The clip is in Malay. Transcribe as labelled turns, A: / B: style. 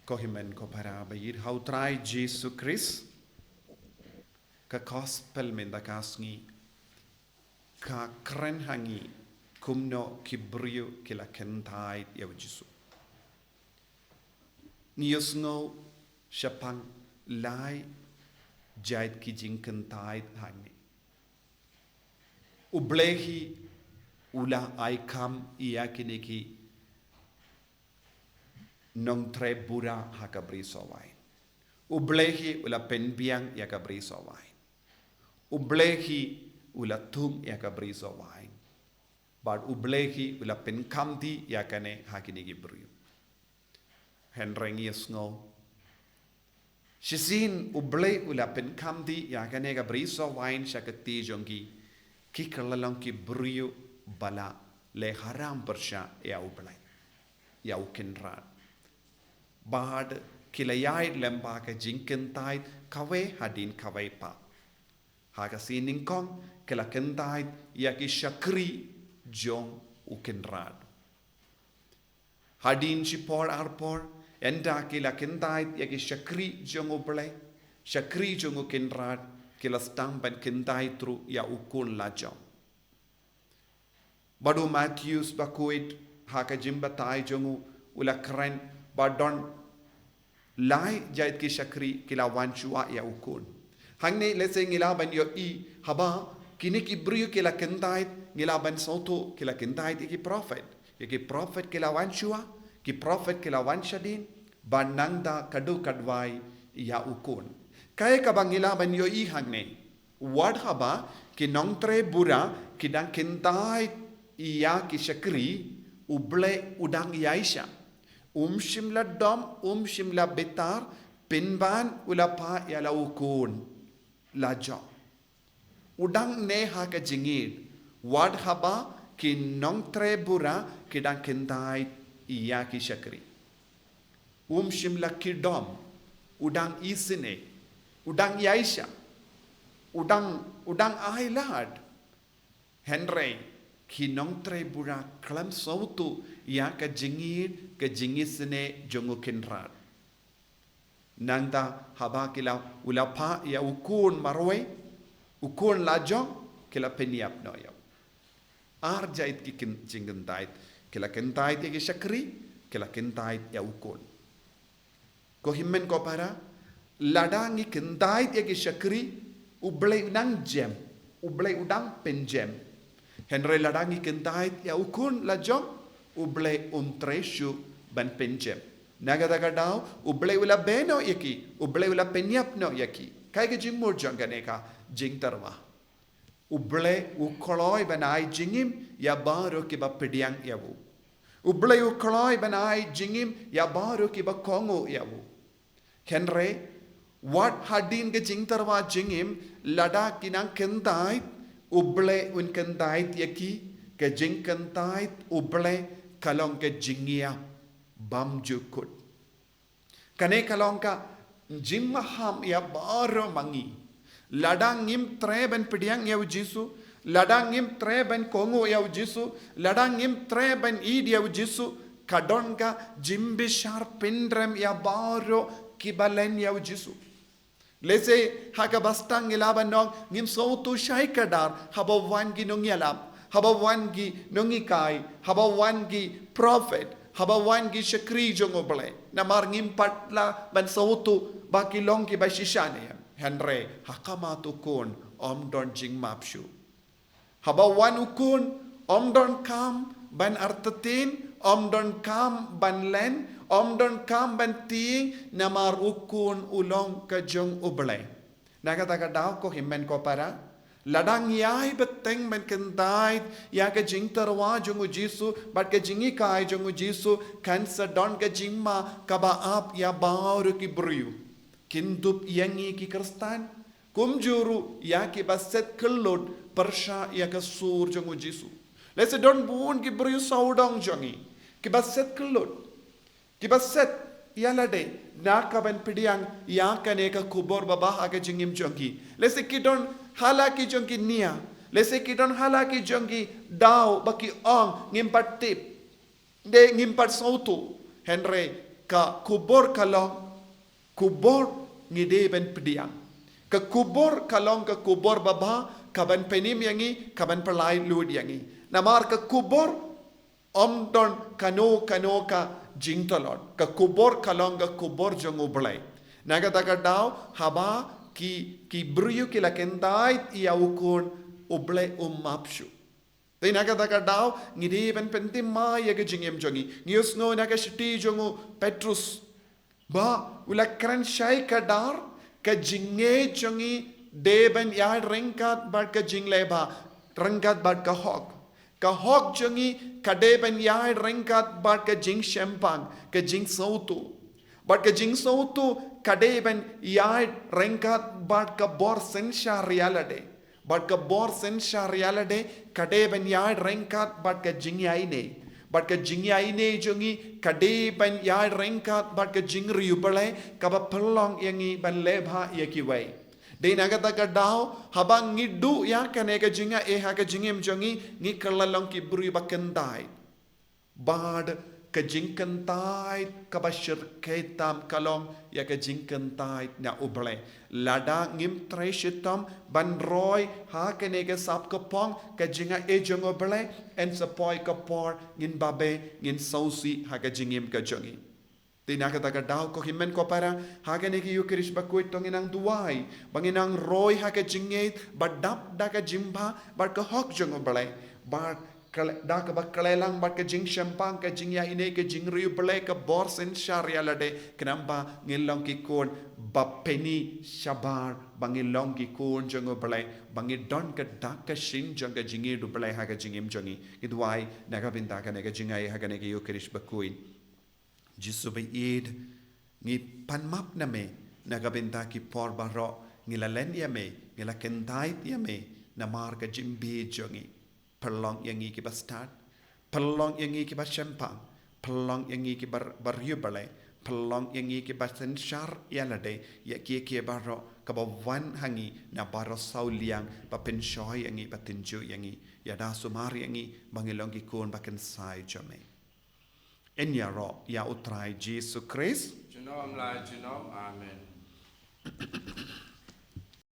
A: Kohimen ko para bayir how try Jesus Christ ka gospel menda kasngi ka kren hangi kumno kibrio kila kentai ya Jesu niosno shapang lai jait ki jing kentai hangi ublehi ula aikam iya kiniki nong tre bura hakabri sawai ublehi ula penbiang yakabri sawai ublehi ula tum yakabri sawai bad ublehi ula penkamdi yakane hakini gibru henreng yesno shisin uble ula penkamdi yakane gabri sawai shakati jongi kikalalong kibru bala le haram bersha ya ublai ya ukenrat Bad kilayai lemba ke jingkentai kawe hadin kawe pa. Haga sining kong kila kentai yaki shakri jong ukenrad. Hadin shipor arpor enda kila kentai yaki shakri jong uble shakri jong ukenrad kila stang ban kentai tru ya ukun lajong. Badu Matthews bakuit haka jimbatai jongu ula keren badon lai jait ki shakri kila wanchua ya ukun hangne lese ngila ban yo I haba kini ki brio kila kentait ngila ban soto kila kentait ki prophet kila wanchua ki prophet kila wanshadin banangda kadu kadwai ya ukun kaya ka bangila ban yo I hangne wad haba ki nongtre bura kidang kentait iya ki shakri uble udang yaisha shimla dom shimla betar pinban ulapa yala ukun lajo udang ne ha ka jingid wad haba ki nong tre bura kidang kentai iya ki shakri shimla kidom udang isine udang yaisha udang ailad henry ki nong tre bura klam sautu ya ka jingisne jongo kenrat nanda haba kila ulapa ya ukun marwe ukun lajong kila peniap no ya arjait ki jingendait kila kentait ya shakri kila kentait ya ukun ko himmen ko para ladangi kentait ya shakri ublei nang jem ublei udang penjem henry ladangi kentait ya ukun lajong uble untreshu ban penjem nagadaga daw uble wala beno yaki uble wala penyap no yaki kai ke jingmur janganeka jingtarwa uble ukoloi ban ai jingim ya baro ki ba pediang yawu uble ukoloi ban ai jingim ya baro ki ba kongo yawu henre what hadin ke jingtarwa jingim lada kinang kentai uble un kentai yaki ke jingkentai uble kalong ke jingia bam jukut kane kalong ka jimmaham ya baro mangi ladang im treben pediang ya Jesu ladang im treben kongo ya Jesu ladang im treben id ya Jesu kadon ka jimbishar pindrem ya baro kibalen ya Jesu lese haka bastang ilaban nong ngim sautu shaikadar habawan ginong yalap habawangi nongikai habawangi prophet habawangi shakri jongoble namar ngimpatla ban sautu bakilong ki basishane henre hakamatu kun don jing mapshu habawan ukun don kam ban artatin don kam ban len don kam ban ting namar ukun ulong ka jong uble nakataka daw ko himmen ko para ladang yai beteng ben kentai ya ke jing terwa jongu Jesu bat ke jingi kai jongu Jesu kansa don ke jingma kaba ap ya baru ki briu kindup yangi ki kristan kumjuru ya ki baset kelot persha ya ke sur jongu Jesu lese don bun ki briu saudong jongi ki baset kelot ki baset ya lade nakaban pidiang ya kaneka kubor baba ha ke jingim jongi lese ki don halaki jongi nia lese kidon halaki jongi daw baki ong ngimpat tip de ngimpat sautu henre ka kubur kalong kubur ngide ben pediang. Ke kubur kalong ke kubur baba kaban penim yangi kaban pelai lud yangi. Namar ke kubur omdon kano ka jingtolon. Ke kubur kalong ke kubur jongublai. Naga taga daw haba ki bruyu ki lakendait ia ukun uble mapshu. Tapi naga taga daw ngide ben pentim ma ya ke jingem jongi. Ngius no naga shiti jongu Petrus. Ba ula kran shai kadar ke jinge jongi deben ya rengkat bat ke jingleba rengkat bat ke hok. Ke hok jongi kadeben ya rengkat bat ke jing shempang ke jing sautu. Bat ke jing sautu kadeben ya rengkat bat ke bor sensha realade. Bat ke bor sensha realade kadeben ya rengkat bat ke jing yaine. Bat ke jing yaine jongi kadeben ya rengkat bat ke jing riubale kaba pelong yangi ban lebha yakiwai. Dei nagata ka daw habang ngidu ya kanega jinga ha ka jingem jongi ngi kalalong ki buri bakendai. Bad ke jingkentai ka bashir ketam kalong ya ke jingkentai na uble. Lada ngim treshitam ban roy ha kanega sap kapong ka jinga jong uble en sapoi kapor ngin babe ngin sausi ha ka jingem ka jongi. Tinakata daw ko himen ko para haga ni ki Eucharist bakuit tong inang duwai banginang roy haga jingait badap da ka jimba bar ka hok jong balai bar da ka bakalelang bar ka jing shampang ka jingya ine ka jingriu balai ka borsen sharia lade kenamba ngilong ki kon bapeni shabar bangilong ki kon jong balai bangi don ka da ka shin jong ka jingi du balai haga jingim jongi idwai naga binta ka naga jingai haga ni ki Eucharist bakuit Jisu beid ngi panmap na me nagabenta ki por baro ngilalen ya me ngilakendait ya me na marga jimbi jongi perlong yangi ki bastard perlong yangi ki bashempang perlong yangi ki baryubale perlong yangi ki basen shar yalade ya ki baro kabawan hangi na baro sauliang papen shoy yangi patinju yangi ya da sumari yangi bangilong ki kun baken sai jome Enya ro ya utrai Jesus Christ.
B: Amen.